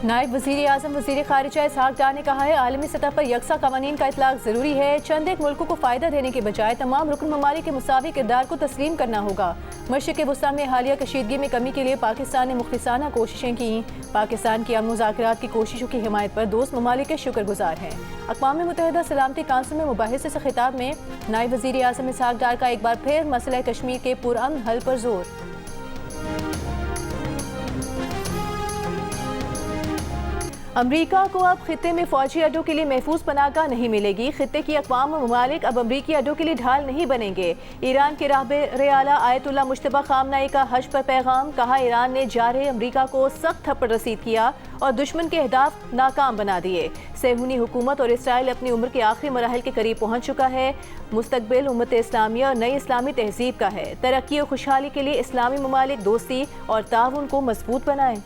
नायब वज़ीर आज़म वज़ीर ख़ारिजा इसहाक़ डार ने कहा है आलमी सतह पर यकसा क़वानीन का इतलाक़ ज़रूरी है। चंद एक मुल्कों को फ़ायदा देने के बजाय तमाम रुकन ममालिक के मुसावी किरदार को तस्लीम करना होगा। मशरिक़ वस्ता में हालिया कशीदगी में कमी के लिए पाकिस्तान ने मुख़लिसाना कोशिशें की। पाकिस्तान की अमन मुज़ाकरात की कोशिशों की हिमायत पर दोस्त ममालिक के शुक्रगुज़ार हैं। अक़वाम मुत्तहिदा सलामती काउंसिल में मुबाहिसे से खिताब में नायब वज़ीर आज़म इसहाक़ डार का एक बार फिर मसला कश्मीर के पुरअमन हल पर जोर। अमरीका को अब खित्ते में फौजी अड्डों के लिए महफूज पनाहगाह नहीं मिलेगी। खित्ते की अक़वाम ममालिक अब अमरीकी अड्डों के लिए ढाल नहीं बनेंगे। ईरान के रहबर आला आयतुल्लाह मुश्तबा ख़ामनई का हज पर पैगाम, कहा ईरान ने जारे अमरीका को सख्त थप्पड़ रसीद किया और दुश्मन के अहदाफ नाकाम बना दिए। सेहूनी हुकूमत और इसराइल अपनी उम्र के आखिरी मराहिल के करीब पहुँच चुका है। मुस्तकबिल उम्मत इस्लामिया और नई इस्लामी तहजीब का है। तरक्की और खुशहाली के लिए इस्लामी ममालिक दोस्ती और ताउन को मजबूत बनाएं।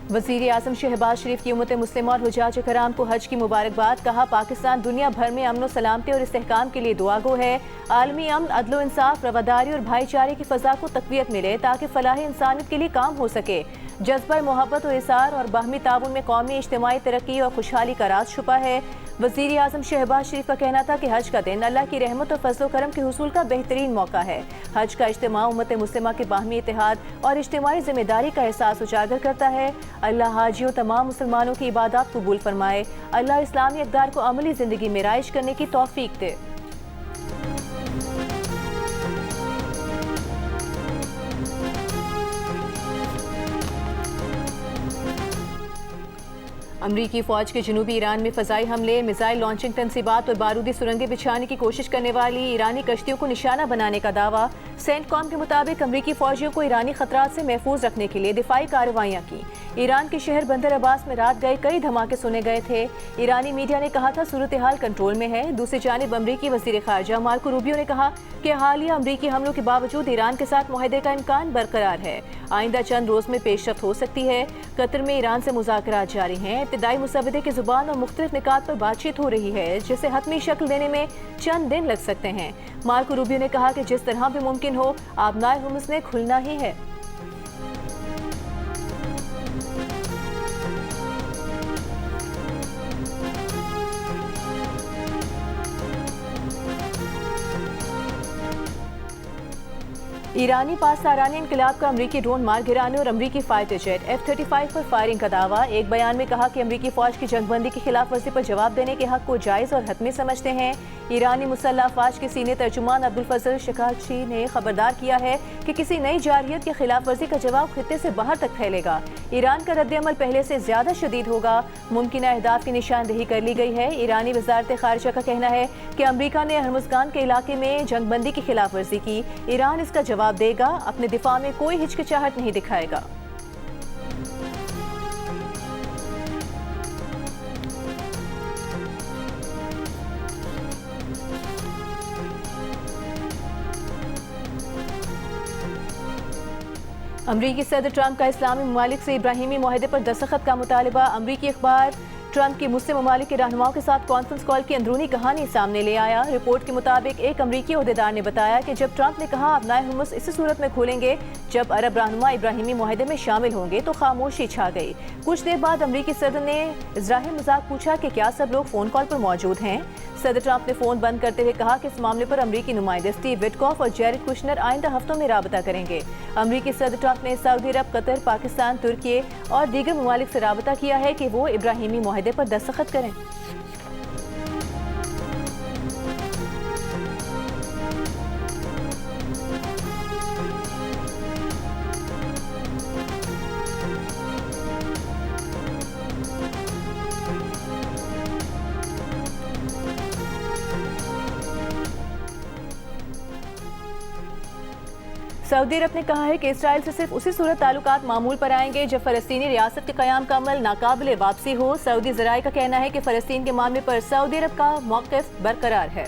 वज़ीर आज़म शहबाज शरीफ की उम्मत मुस्लिम और हुज्जाज कराम को हज की मुबारकबाद, कहा पाकिस्तान दुनिया भर में अमन सलामती और इस्तेहकाम के लिए दुआगो है। आलमी अमन, अदलो इंसाफ, रवादारी और भाईचारे की फ़ज़ा को तक़वियत मिले ताकि फ़लाह इंसानियत के लिए काम हो सके। जज्बा मोहब्बत और इसार और बाहमी ताउन में कौमी इज्तिमाई तरक्की और खुशहाली का राज छुपा है। वज़ीर आज़म शहबाज शरीफ का कहना था कि हज का दिन अल्लाह की रहमत और फज़ल करम के हुसूल का बेहतरीन मौका है। हज का इज्तिमा उम्मत मुस्लिमा के बाहमी इत्तेहाद और इज्तिमाई जिम्मेदारी का एहसास उजागर करता है। अल्लाह हाजियों तमाम मुसलमानों की इबादत कबूल फरमाए। अल्लाह इस्लामी अक़दार को अमली ज़िंदगी में राइज करने की तौफीक दे। अमरीकी फ़ौज के जनूबी ईरान में फ़ज़ाई हमले, मिसाइल लॉन्चिंग तनसीबात और बारूदी सुरंगें बिछाने की कोशिश करने वाली ईरानी कश्तियों को निशाना बनाने का दावा। सेंटकॉम के मुताबिक अमरीकी फ़ौजियों को ईरानी खतरात से महफूज रखने के लिए दिफाई कार्रवाइयाँ की। ईरान के शहर बंदर अब्बास में रात गए कई धमाके सुने गए थे। ईरानी मीडिया ने कहा था सूरत हाल कंट्रोल में है। दूसरी जानिब अमरीकी वज़ीर ख़ारिजा मार्को रूबियो ने कहा कि हालिया अमरीकी हमलों के बावजूद ईरान के साथ मुआहदे का इम्कान बरकरार है। आइंदा चंद रोज़ में पेशरफ्त हो सकती है। कतर में ईरान से मुज़ाकरात जारी हैं। इब्तिदाई मुसवदे की ज़ुबान और मुख्तलिफ निकात पर बातचीत हो रही है, जिसे हतमी शक्ल देने में चंद दिन लग सकते हैं। मार्को रूबियो ने कहा कि जिस तरह भी मुमकिन हो आबनाए हुर्मुज़ ने खुलना ही है। ईरानी पासदारानी इनकलाब का अमरीकी ड्रोन मार गिराने और अमरीकी फाइटर जेट F-35 पर फायरिंग का दावा। एक बयान में कहा कि अमरीकी फौज की जंगबंदी की खिलाफ वर्जी पर जवाब देने के हक को जायज़ और हतमी समझते हैं। ईरानी मुसल्लह अफवाज के सीनियर तर्जुमान अब्दुल फजल शिकाची ने खबरदार किया है कि किसी नई जारहियत की खिलाफ वर्जी का जवाब खित्ते से बाहर तक फैलेगा। ईरान का रद्द-ए-अमल पहले से ज्यादा शदीद होगा। मुमकिन अहदाफ की निशानदेही कर ली गई है। ईरानी वज़ारत ख़ारिजा का कहना है कि अमरीका ने हरमुज़गान के इलाके में जंगबंदी की खिलाफ वर्जी की। ईरान इसका जवाब देगा, अपने दिफा में कोई हिचकिचाहट नहीं दिखाएगा। अमरीकी सदर ट्रंप का इस्लामी ममालिक से इब्राहिमी मुआहदे पर दस्तखत का मुतालबा। अमरीकी अखबार ट्रंप की मुस्लिम ममालिक के रहनुमाओं के साथ कॉन्फ्रेंस कॉल की अंदरूनी कहानी सामने ले आया। रिपोर्ट के मुताबिक एक अमरीकी ओहदेदार ने बताया कि जब ट्रंप ने कहा अबनाए हुर्मुज़ इसी सूरत में खोलेंगे जब अरब रहनुमा इब्राहिमी मुआहदे में शामिल होंगे, तो खामोशी छा गई। कुछ देर बाद अमरीकी सदर ने इज़राह मजाक पूछा कि क्या सब लोग फ़ोन कॉल पर मौजूद हैं। सदर ट्रंप ने फ़ोन बंद करते हुए कहा कि इस मामले पर अमरीकी नुमाइंदे स्टीव विटकॉफ और जेरेड कुशनर आइंदा हफ्तों में राबता करेंगे। अमरीकी सदर ट्रंप ने सऊदी अरब, कतर, पाकिस्तान, तुर्की और दीगर ममालिक से राबता किया है कि वो इब्राहिमी मुआहदे पर दस्तखत करें। सऊदी अरब ने कहा है कि इसराइल से सिर्फ उसी सूरत ताल्लुकात मामूल पर आएंगे जब फ़लस्तीनी रियासत के क़याम का अमल नाकाबिल वापसी हो। सऊदी ज़राए का कहना है कि फ़लस्तीन के मामले पर सऊदी अरब का मौक़िफ़ बरकरार है।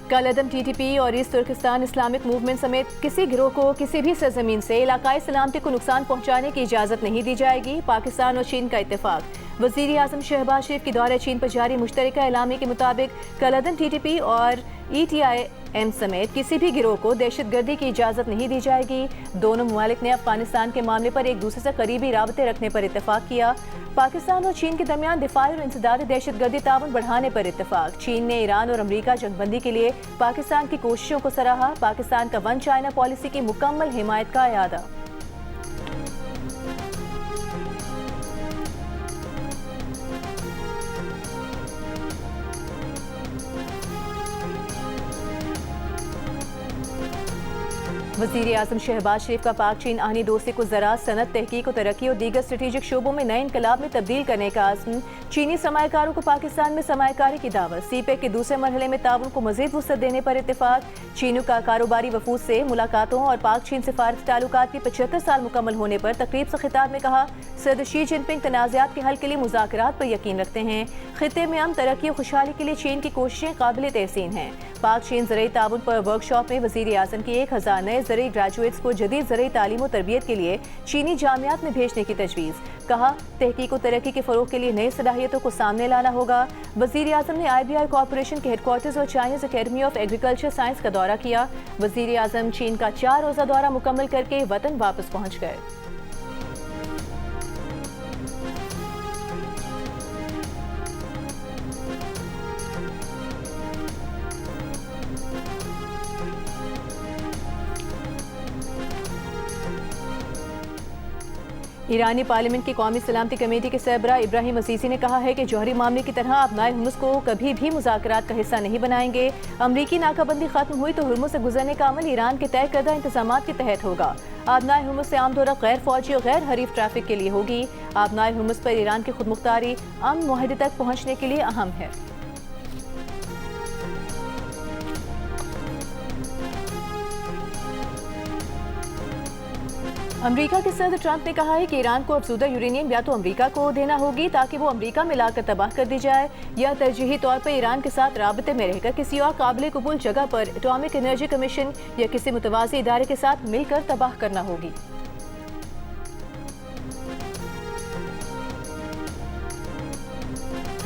कल अदम TTP और ईस्ट तुर्किस्तान इस्लामिक मूवमेंट समेत किसी गिरोह को किसी भी सरजमीन से इलाकाई सलामती को नुकसान पहुंचाने की इजाज़त नहीं दी जाएगी। पाकिस्तान और चीन का इत्तेफाक। वज़ीर आज़म शहबाज शरीफ की दौरे चीन पर जारी मुश्तरका एलामी के मुताबिक कलअदन TTP और ETIM समेत किसी भी गिरोह को दहशतगर्दी की इजाज़त नहीं दी जाएगी। दोनों ममालिक ने अफगानिस्तान के मामले पर एक दूसरे से करीबी राबते रखने पर इत्तफाक किया। पाकिस्तान और चीन के दरमियान दिफाई और इंसदादी दहशतगर्दी ताउन बढ़ाने पर इत्तफाक। चीन ने ईरान और अमरीका जंगबंदी के लिए पाकिस्तान की कोशिशों को सराहा। पाकिस्तान का वन चाइना पॉलिसी की मुकम्मल हिमायत का इयादा। वज़ीर आज़म शहबाज शरीफ का पाक चीन आहनी दोस्ती को ज़राअत, सनत, तहकीक और तरक्की और दीगर स्ट्रेटेजिक शोबों में नए इनकलाब में तब्दील करने का आज़म। चीनी सरमायाकारों को पाकिस्तान में सरमायाकारी की दावत। CPEC के दूसरे मरहले में ताउन को मज़ीद वुसअत देने पर इत्तेफाक। चीनों का कारोबारी वफूद से मुलाकातों और पाक चीन सिफारती ताल्लुकात के 75 साल मुकम्मल होने पर तकरीब से खिताब में कहा, सदर शी जिनपिंग तनाज़ात के हल के लिए मुज़ाकरात पर यकीन रखते हैं। खित्ते में अमन, तरक्की और खुशहाली के लिए चीन की कोशिशें काबिल तहसीन हैं। पाक चीन ज़रई ताउन पर वर्कशॉप में वज़ीर आज़म की 1000 नए ज़रई ग्रेजुएट्स को जदीद ज़रई तालीम और तरबियत के लिए चीनी जामियात में भेजने की तजवीज़। कहा, तहकीक और तरक्की के फ़रोग़ के लिए नई सलाहियतों को सामने लाना होगा। वज़ीर आज़म ने IBI कॉरपोरेशन के हेडक्वार्टर्स और Chinese academy of agriculture science का दौरा किया। वज़ीर आज़म चीन का 4 रोज़ा दौरा मुकम्मल करके वतन वापस पहुँच गए। ईरानी पार्लियामेंट की कौमी सलामती कमेटी के सरबराह इब्राहिम असीसी ने कहा है कि जौहरी मामले की तरह अपनाए हुर्मुज़ को कभी भी मुज़ाकरात का हिस्सा नहीं बनाएंगे। अमरीकी नाकाबंदी खत्म हुई तो हुर्मुज़ से गुजरने का अमल ईरान के तय करदा इंतजामात के तहत होगा। आबनाए हुर्मुज़ से आमदोरफ्त गैर फौजी और गैर हरीफ ट्रैफिक के लिए होगी। आबनाए हुर्मुज़ पर ईरान की खुद मुख्तारी अमन मुआहदे तक पहुँचने के लिए अहम है। अमेरिका के सदर ट्रंप ने कहा है कि ईरान को अफज़ूदा यूरेनियम या तो अमेरिका को देना होगी ताकि वो अमेरिका में लाकर तबाह कर दी जाए, या तरजीही तौर पर ईरान के साथ राबते में रहकर किसी और काबिल कबूल जगह पर एटॉमिक एनर्जी कमीशन या किसी मुतवाज़ी इदारे के साथ मिलकर तबाह करना होगी।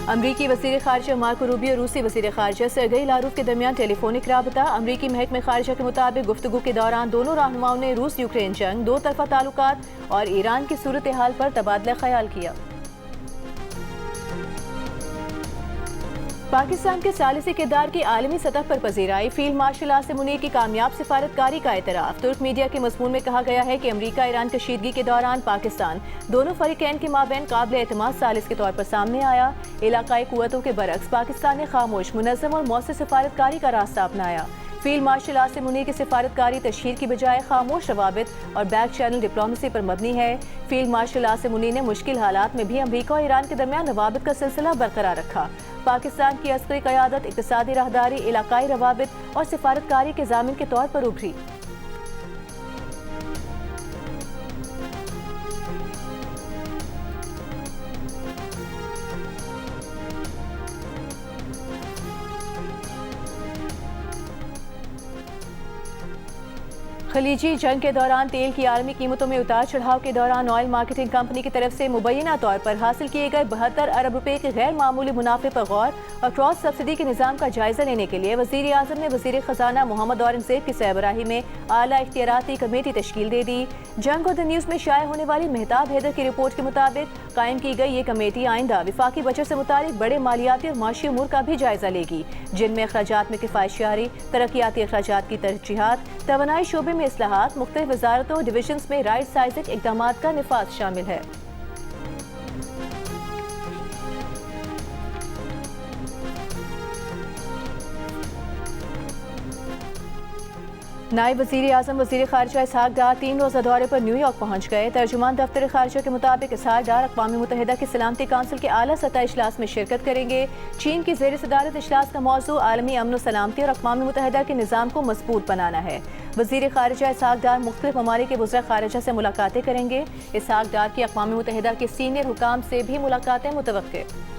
अमरीकी वज़ीर ख़ारिजा मार्को रूबियो और रूसी वज़ीर ख़ारिजा सर्गेई लारोव के दरमियान टेलीफोनिक राबता। अमरीकी महकमे ख़ारिजा के मुताबिक गुफ्तगू के दौरान दोनों रहनुमाओं ने रूस यूक्रेन जंग, दो तरफ़ा ताल्लुकात और ईरान की सूरत हाल पर तबादला ख्याल किया। पाकिस्तान के सालिसी किरदार की आलमी सतह पर पजीराई। फील्ड मार्शल आसिम मुनीर की कामयाब सिफारतकारी का एतराफ़। तुर्क मीडिया के मज़मून में कहा गया है कि अमरीका ईरान कशीदगी के दौरान पाकिस्तान दोनों फरीकैन के माबैन काबिल एतमाद सालिस के तौर पर सामने आया। इलाकाई कुव्वतों के बरक्स पाकिस्तान ने खामोश, मुनज़्ज़म और मौसर सिफारतकारी का रास्ता अपनाया। फील्ड मार्शल आसिम मुनीर की सिफारतकारी तशहीर की बजाय खामोश रवाबित और बैक चैनल डिप्लोमेसी पर मबनी है। फील्ड मार्शल आसिम मुनीर ने मुश्किल हालात में भी अमरीका और ईरान के दरमियान रवाबित का सिलसिला बरकरार रखा। पाकिस्तान की अस्करी क़यादत इक़्तिसादी राहदारी, इलाकाई रवाबित और सिफारतकारी के ज़ामिन के तौर पर उभरी। खलीजी जंग के दौरान तेल की आलमी कीमतों में उतार चढ़ाव के दौरान ऑयल मार्केटिंग कंपनी की तरफ से मुबैना तौर पर हासिल किए गए 72 अरब रुपए के गैर मामूली मुनाफे पर गौर और क्रॉस सब्सिडी के निज़ाम का जायजा लेने के लिए वज़ीर आज़म ने वज़ीर ख़जाना मोहम्मद औरंगज़ेब की सरबराही में आला इख्तियाराती कमेटी तश्कील दे दी। जंग और द न्यूज़ में शाया होने वाली मेहताब हैदर की रिपोर्ट के मुताबिक कायम की गई ये कमेटी आइंदा विफाकी बजट से मुतालिक बड़े मालियाती और माशी उमूर का भी जायजा लेगी, जिनमें अखराजात में किफ़ायतशारी, तरक्याती अखराजात की तरजीहात, तवानाई शोबे में इस्लाहात, मुख्तलिफ वज़ारतों डिविजन्स में राइट साइजिंग इक़दामात का निफाज़ शामिल है। नायब वज़ीर आज़म वज़ीर ख़ारिजा इसहाक़ डार 3 रोज़ा दौरे पर न्यूयॉर्क पहुँच गए। तर्जुमान दफ्तर ख़ारिजा के मुताबिक इसहाक़ डार अक़वाम मुत्तहिदा की सलामती काउंसिल के आला सतह इजलास में शिरकत करेंगे। चीन की ज़ेर सदारत इजलास का मौज़ू आलमी अमन व सलामती और अक़वाम मुत्तहिदा के निज़ाम को मज़बूत बनाना है। वज़ीर ख़ारिजा इसहाक़ डार मुख्तलिफ ममालिक के वज़रा ख़ारिजा से मुलाकातें करेंगे। इसहाक़ डार की अक़वाम मुत्तहिदा के सीनियर हुकाम से भी मुलाकातें मुतवक्किल।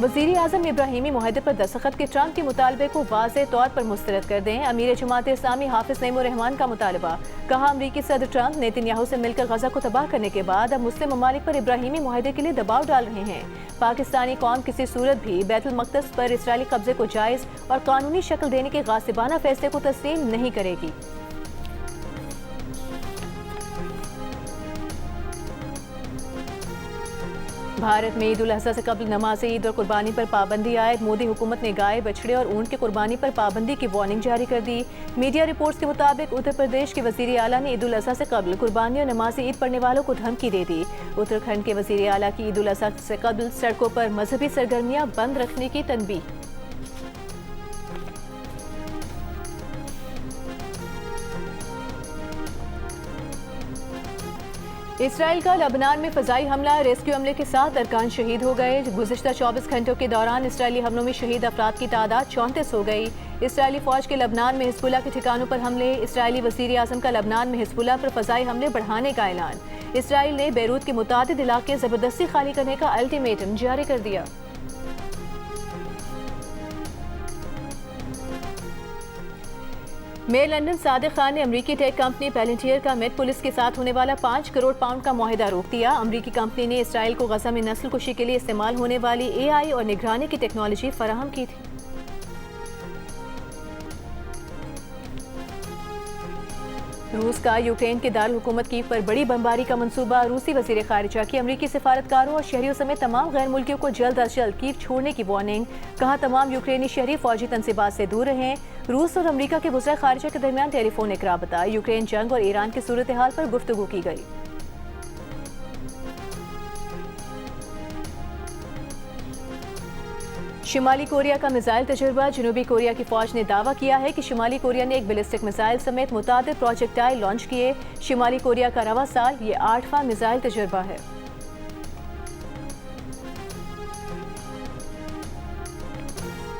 वज़ीर आज़म इब्राहीमी मुआहदे पर दस्तखत के ट्रंप के मुतालबे को वाज़ेह तौर पर मुस्तरद कर दें। अमीर जमात इस्लामी हाफिज नईमुर रहमान का मुतालबा। कहा, अमरीकी सदर ट्रंप नेतन्याहू से मिलकर गजा को तबाह करने के बाद अब मुस्लिम ममालिक पर इब्राहीमी मुआहदे के लिए दबाव डाल रहे हैं। पाकिस्तानी कौम किसी सूरत भी बैतुल मक़दस पर इसराइली कब्जे को जायज़ और कानूनी शक्ल देने के गासिबाना फैसले को तस्लीम नहीं करेगी। भारत में ईद उल अज़हा से कबल नमाज ईद और कुर्बानी पर पाबंदी आयद। मोदी हुकूमत ने गाय, बछड़े और ऊंट की कुर्बानी पर पाबंदी की वार्निंग जारी कर दी। मीडिया रिपोर्ट्स के मुताबिक उत्तर प्रदेश के वज़ीर आला ने ईद उल अज़हा से कबल कुर्बानी और नमाज ईद पढ़ने वालों को धमकी दे दी। उत्तराखंड के वज़ीर आला की ईद उल अज़हा से कबल सड़कों पर मजहबी सरगर्मियां बंद रखने की तनबीह। इसराइल का लबनान में फ़ज़ाई हमला, रेस्क्यू अमले के 7 अरकान शहीद हो गए। गुज़िश्ता 24 घंटों के दौरान इसराइली हमलों में शहीद अफराद की तादाद 34 हो गई। इसराइली फ़ौज के लबनान में हिज़्बुल्लाह के ठिकानों पर हमले। इसराइली वज़ीर आज़म का लबनान में हिज़्बुल्लाह पर फ़ज़ाई हमले बढ़ाने का ऐलान। इसराइल ने बैरूत के मुतादिद इलाके ज़बरदस्ती खाली करने का अल्टीमेटम जारी कर दिया। मेयर लंदन सादिक खान ने अमरीकी टेक कंपनी पैलेंटियर का मेट पुलिस के साथ होने वाला 5 करोड़ पाउंड का मुआहिदा रोक दिया। अमरीकी कंपनी ने इसराइल को गजा में नस्ल कुशी के लिए इस्तेमाल होने वाली AI और निगरानी की टेक्नोलॉजी फराहम की थी। रूस का यूक्रेन के दारुल हुकूमत कीव पर बड़ी बमबारी का मंसूबा। रूसी वज़ीर ख़ारिजा की अमरीकी सिफारतकारों और शहरियों समेत तमाम गैर मुल्कियों को जल्द अज जल्द कीव छोड़ने की वार्निंग। कहा, तमाम यूक्रेनी शहरी फौजी तनसीबात से दूर रहें। रूस और अमरीका के वज़ीर ख़ारिजा के दरमियान टेलीफोनिक राबता। यूक्रेन जंग और ईरान की सूरत हाल पर गुफ्तगू की गई। शिमाली कोरिया का मिसाइल तजुर्बा। जनूबी कोरिया की फौज ने दावा किया है कि शिमाली कोरिया ने एक बैलिस्टिक मिसाइल समेत मुतादिद प्रोजेक्टाइल लॉन्च किए। शिमाली कोरिया का रवा साल ये 8वां मिसाइल तजुर्बा है।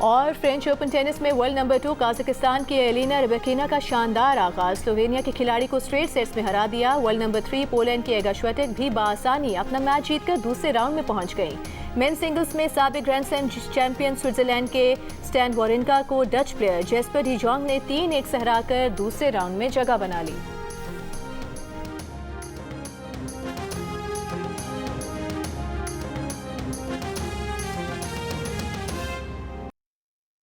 और फ्रेंच ओपन टेनिस में वर्ल्ड नंबर 2 काजाकिस्तान की एलिना रबकीना का शानदार आगाज। स्लोवेनिया के खिलाड़ी को स्ट्रेट सेट्स में हरा दिया। वर्ल्ड नंबर 3 पोलैंड की एगा श्वेटेक भी बासानी अपना मैच जीतकर दूसरे राउंड में पहुंच गई। मेन सिंगल्स में साबिक ग्रैंड स्लैम चैंपियन स्विट्जरलैंड के स्टैन वॉरिनका को Dutch player Jasper D Jong ने 3-1 से हराकर दूसरे राउंड में जगह बना ली।